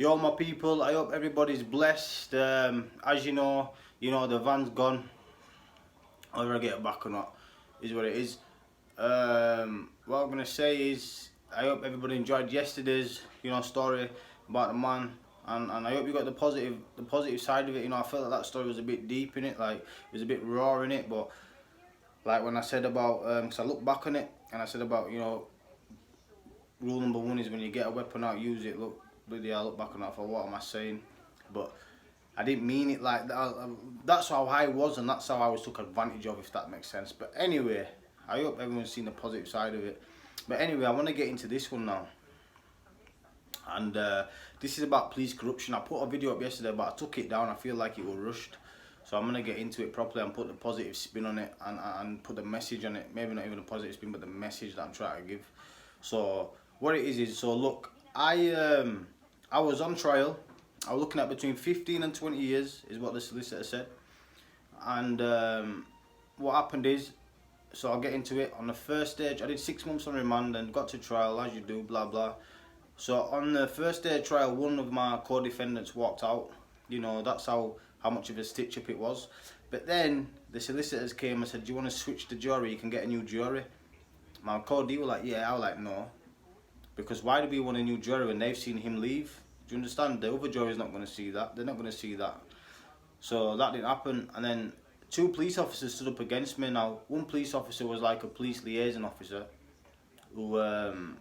Yo, my people, I hope everybody's blessed. As the van's gone. Whether I get it back or not is what it is. What I'm gonna say is, I hope everybody enjoyed yesterday's, story about the man, and I hope you got the positive side of it. I felt that story was a bit deep in it, like it was a bit raw in it, but like when I said about, because I looked back on it and I said about, rule number one is when you get a weapon out, use it. Look, bloody hell, I look back on that for what am I saying? But I didn't mean it like that. That's how I was, and that's how I was took advantage of, if that makes sense. But anyway, I hope everyone's seen the positive side of it. But anyway, I want to get into this one now. And this is about police corruption. I put a video up yesterday, but I took it down. I feel like it was rushed. So I'm going to get into it properly and put the positive spin on it and put the message on it. Maybe not even a positive spin, but the message that I'm trying to give. So what it is, so look, I was on trial. I was looking at between 15 and 20 years is what the solicitor said. And what happened is, so I'll get into it. On the first stage, I did 6 months on remand and got to trial, as you do, blah blah. So on the first day of trial, one of my co-defendants walked out. That's how much of a stitch up it was. But then the solicitors came and said, do you want to switch the jury? You can get a new jury. My co-D were like, yeah. I was like, no. Because why do we want a new jury when they've seen him leave? Do you understand? The other jury's not going to see that. They're not going to see that. So that didn't happen. And then 2 police officers stood up against me. Now, one police officer was like a police liaison officer. And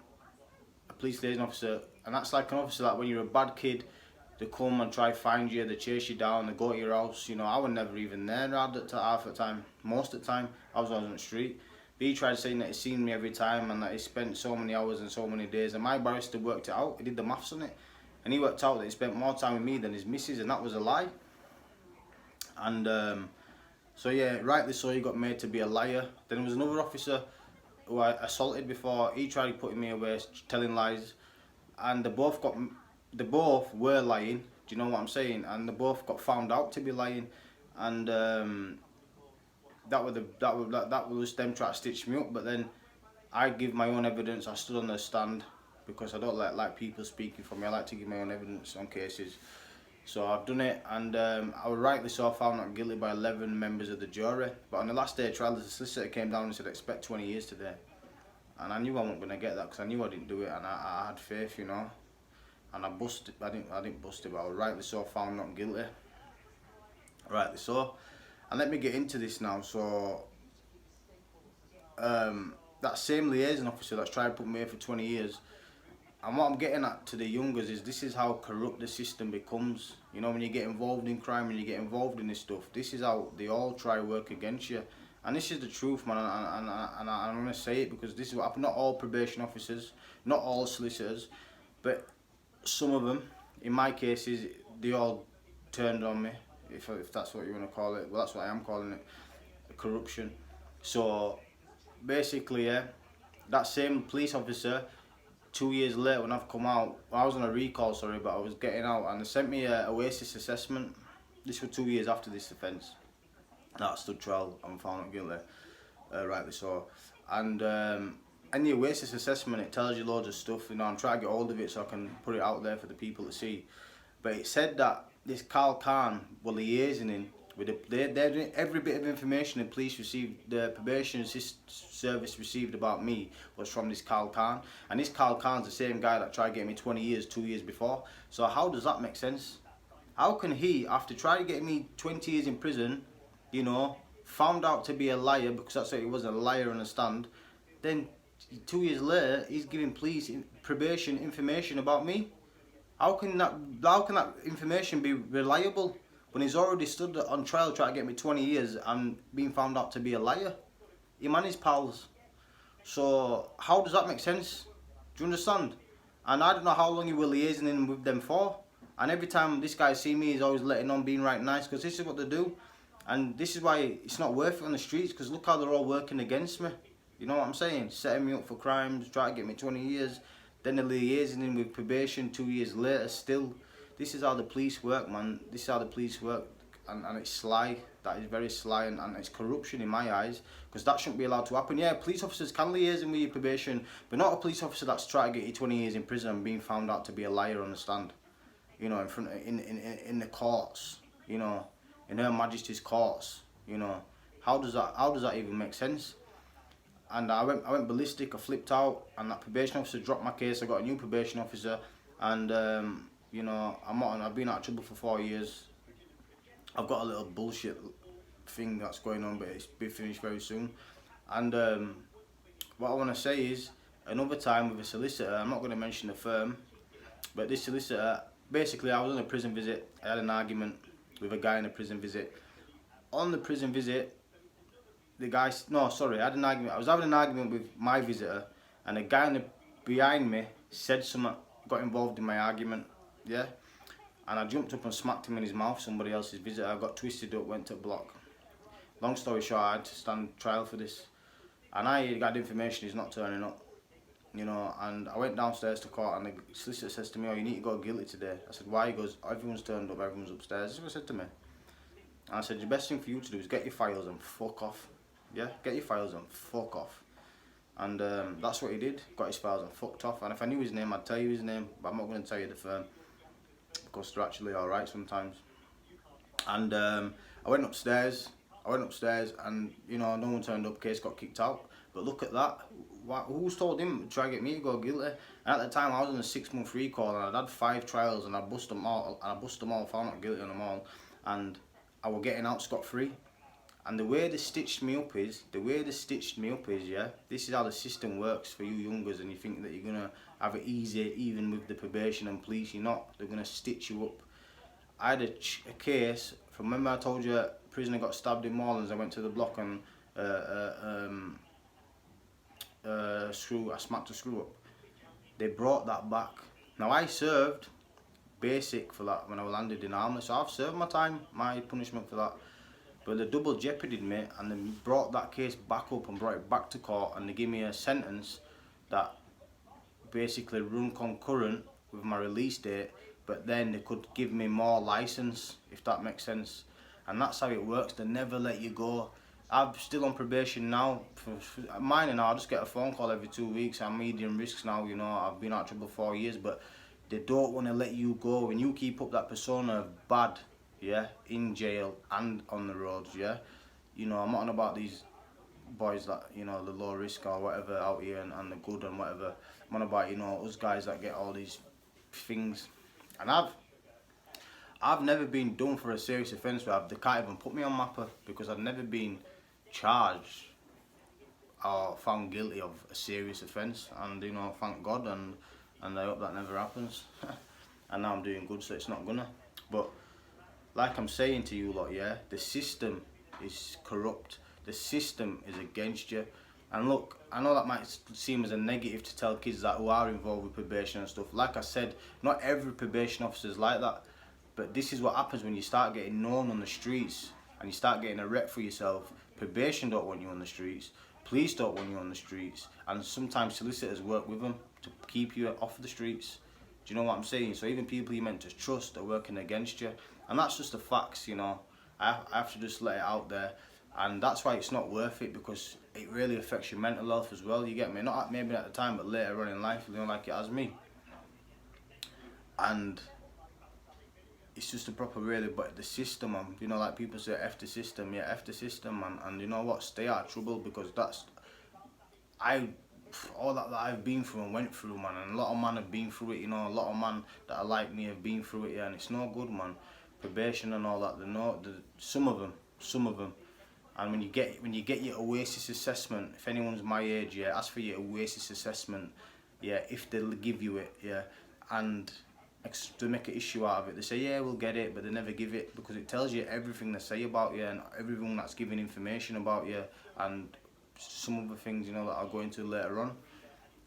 that's like an officer that when you're a bad kid, they come and try to find you, they chase you down, they go to your house. I was never even there half the time. Most of the time, I was on the street. But he tried saying that he's seen me every time and that he spent so many hours and so many days. And my barrister worked it out. He did the maths on it. And he worked out that he spent more time with me than his missus, and that was a lie. And so yeah, rightly so, he got made to be a liar. Then there was another officer who I assaulted before. He tried putting me away, telling lies. And they both were lying. Do you know what I'm saying? And they both got found out to be lying. And that was them trying to stitch me up. But then I give my own evidence. I stood on the stand because I don't like people speaking for me. I like to give my own evidence on cases. So I've done it, and I was rightly so found not guilty by 11 members of the jury. But on the last day of trial, the solicitor came down and said, expect 20 years today. And I knew I wasn't going to get that because I knew I didn't do it, and I had faith, And I busted. I didn't bust it, but I was rightly so found not guilty. Rightly so. And let me get into this now. So that same liaison officer that's tried to put me here for 20 years, and what I'm getting at to the youngers is, this is how corrupt the system becomes. When you get involved in crime, when you get involved in this stuff, this is how they all try to work against you. And this is the truth, man, and I'm going to say it because this is what happened. Not all probation officers, not all solicitors, but some of them, in my cases, they all turned on me, if that's what you want to call it. Well, that's what I am calling it, corruption. So basically, yeah, that same police officer, 2 years later when I've come out, I was on a recall, sorry, but I was getting out, and they sent me a Oasis assessment. This was 2 years after this offence. That I stood trial, I'm found not guilty, rightly so. And in the Oasis assessment, it tells you loads of stuff. I'm trying to get hold of it so I can put it out there for the people to see. But it said that this Carl Khan were liaising in with they're doing every bit of information the police received, the probation service received about me was from this Carl Khan. And this Carl Khan's the same guy that tried to get me 20 years 2 years before. So how does that make sense? How can he, after trying to get me 20 years in prison, found out to be a liar, because that's what he was, a liar on a stand, then 2 years later he's giving police probation information about me? How can that information be reliable when he's already stood on trial trying to get me 20 years and being found out to be a liar? Him and his pals. So how does that make sense? Do you understand? And I don't know how long he were liaising in with them for. And every time this guy see me, he's always letting on, being right nice, because this is what they do. And this is why it's not worth it on the streets, because look how they're all working against me. You know what I'm saying? Setting me up for crimes, trying to get me 20 years. Then they're liaising in with probation 2 years later still. This is how the police work, man. This is how the police work. And it's sly. That is very sly, and it's corruption in my eyes, because that shouldn't be allowed to happen. Yeah, police officers can liaise in with your probation, but not a police officer that's trying to get you 20 years in prison and being found out to be a liar on the stand. you know, in front of, in the courts, you know, in Her Majesty's courts, you know. How does that even make sense? And I went ballistic. I flipped out, and that probation officer dropped my case. I got a new probation officer, and you know, I've been out of trouble for 4 years. I've got a little bullshit thing that's going on, but it's be finished very soon. And what I want to say is, another time with a solicitor, I'm not going to mention the firm, but this solicitor, basically I was on a prison visit. I had an argument with a guy in a prison visit. On the prison visit, the guy, no, sorry, I had an argument. I was having an argument with my visitor, and a guy behind me said something, got involved in my argument, yeah? And I jumped up and smacked him in his mouth, somebody else's visitor. I got twisted up, went to block. Long story short, I had to stand trial for this. And I got information he's not turning up, you know, and I went downstairs to court, and the solicitor says to me, oh, you need to go guilty today. I said, why? He goes, everyone's turned up, everyone's upstairs. This is what he said to me. And I said, the best thing for you to do is get your files and fuck off. Yeah, get your files and fuck off. And that's what he did, got his files and fucked off. And if I knew his name, I'd tell you his name, but I'm not going to tell you the firm, because they're actually alright sometimes. And I went upstairs, and you know, no one turned up, case got kicked out. But look at that, who's told him to try to get me to go guilty? And at the time I was on a 6-month recall, and I'd had 5 trials, and I bust them all, found not guilty on them all, and I was getting out scot-free. And the way they stitched me up is, yeah, this is how the system works for you youngers, and you think that you're going to have it easy even with the probation and police. You're not. They're going to stitch you up. I had a case, from remember I told you a prisoner got stabbed in Morelands. I went to the block and I smacked a screw up. They brought that back. Now I served basic for that when I was landed in harmless, so I've served my time, my punishment for that. But they double jeoparded me, and they brought that case back up and brought it back to court, and they gave me a sentence that basically run concurrent with my release date, but then they could give me more license, if that makes sense. And that's how it works. They never let you go. I'm still on probation now. For mine now, I just get a phone call every 2 weeks. I'm medium risks now, you know. I've been out of trouble 4 years, but they don't want to let you go. When you keep up that persona of bad, yeah, in jail and on the roads, yeah, you know, I'm not on about these boys that, you know, the low risk or whatever out here, and the good and whatever. I'm on about, you know, us guys that get all these things. And I've never been done for a serious offence where they can't even put me on MAPA, because I've never been charged or found guilty of a serious offence. And, you know, thank God, and I hope that never happens. And now I'm doing good, so it's not gonna. But like I'm saying to you lot, yeah, the system is corrupt. The system is against you. And look, I know that might seem as a negative to tell kids that who are involved with probation and stuff. Like I said, not every probation officer is like that. But this is what happens when you start getting known on the streets and you start getting a rep for yourself. Probation don't want you on the streets. Police don't want you on the streets. And sometimes solicitors work with them to keep you off the streets. Do you know what I'm saying? So even people you meant to trust are working against you. And that's just the facts, you know. I have to just let it out there. And that's why it's not worth it, because it really affects your mental health as well, you get me? Not maybe at the time, but later on in life, you know, like it has me. And it's just a proper really, but the system, you know, like people say, F the system, yeah, F the system, and you know what, stay out of trouble, because that's, all that I've been through and went through, man, and a lot of man have been through it, you know, a lot of man that are like me have been through it, yeah, and it's no good, man. Probation and all that, some of them. And when you get your Oasis assessment, if anyone's my age, yeah, ask for your Oasis assessment, yeah, if they'll give you it, yeah, and to make an issue out of it, they say, yeah, we'll get it, but they never give it, because it tells you everything they say about you, and everyone that's giving information about you, and some other things, you know, that I'll go into later on.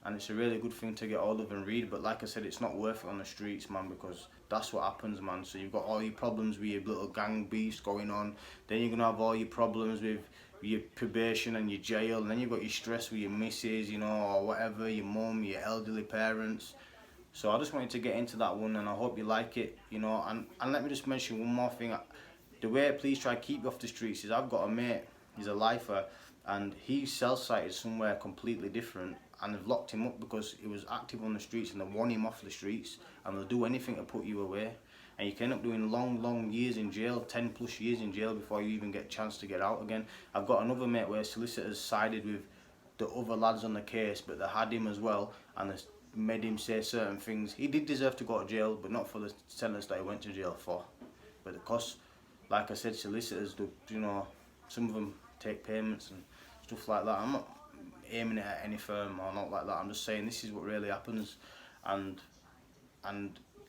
And it's a really good thing to get hold of and read, but like I said, it's not worth it on the streets, man, because that's what happens, man. So you've got all your problems with your little gang beefs going on, then you're going to have all your problems with your probation and your jail, and then you've got your stress with your missus, you know, or whatever, your mum, your elderly parents. So I just wanted to get into that one, and I hope you like it, you know. And let me just mention one more thing. The way police try to keep you off the streets is, I've got a mate, he's a lifer, and he's cell-sited somewhere completely different, and they've locked him up because he was active on the streets, and they want him off the streets, and they'll do anything to put you away. and you can end up doing long years in jail, 10+ years in jail before you even get a chance to get out again. I've got another mate where solicitors sided with the other lads on the case, but they had him as well, and they made him say certain things. He did deserve to go to jail, but not for the sentence that he went to jail for. But because, like I said, solicitors do, you know, some of them take payments and stuff like that. I'm not aiming it at any firm or not like that. I'm just saying this is what really happens, and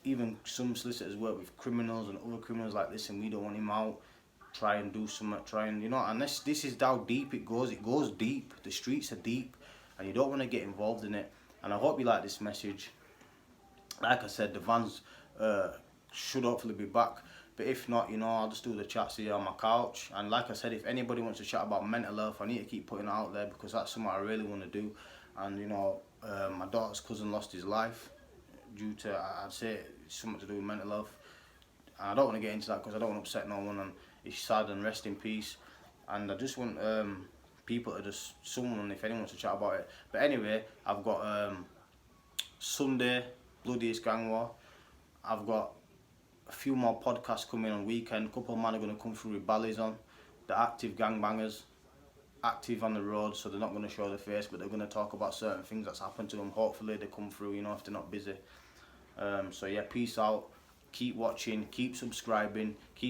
even some solicitors work with criminals and other criminals like this, and we don't want him out. Try and do something, try and, you know, and this is how deep it goes. It goes deep. The streets are deep, and you don't want to get involved in it. And I hope you like this message. Like I said, the vans should hopefully be back, but if not, you know, I'll just do the chats here on my couch. And like I said, if anybody wants to chat about mental health, I need to keep putting it out there, because that's something I really want to do. And you know, my daughter's cousin lost his life due to, I'd say, something to do with mental health. And I don't want to get into that because I don't want to upset no one, and it's sad, and rest in peace. And I just want people to just, someone, if anyone wants to chat about it. But anyway, I've got Sunday, Bloodiest Gang War. I've got a few more podcasts coming on weekend. A couple of men are going to come through with ballies on. The active gangbangers, active on the road, so they're not going to show their face, but they're going to talk about certain things that's happened to them. Hopefully they come through, you know, if they're not busy. So yeah, peace out. Keep watching, keep subscribing, keep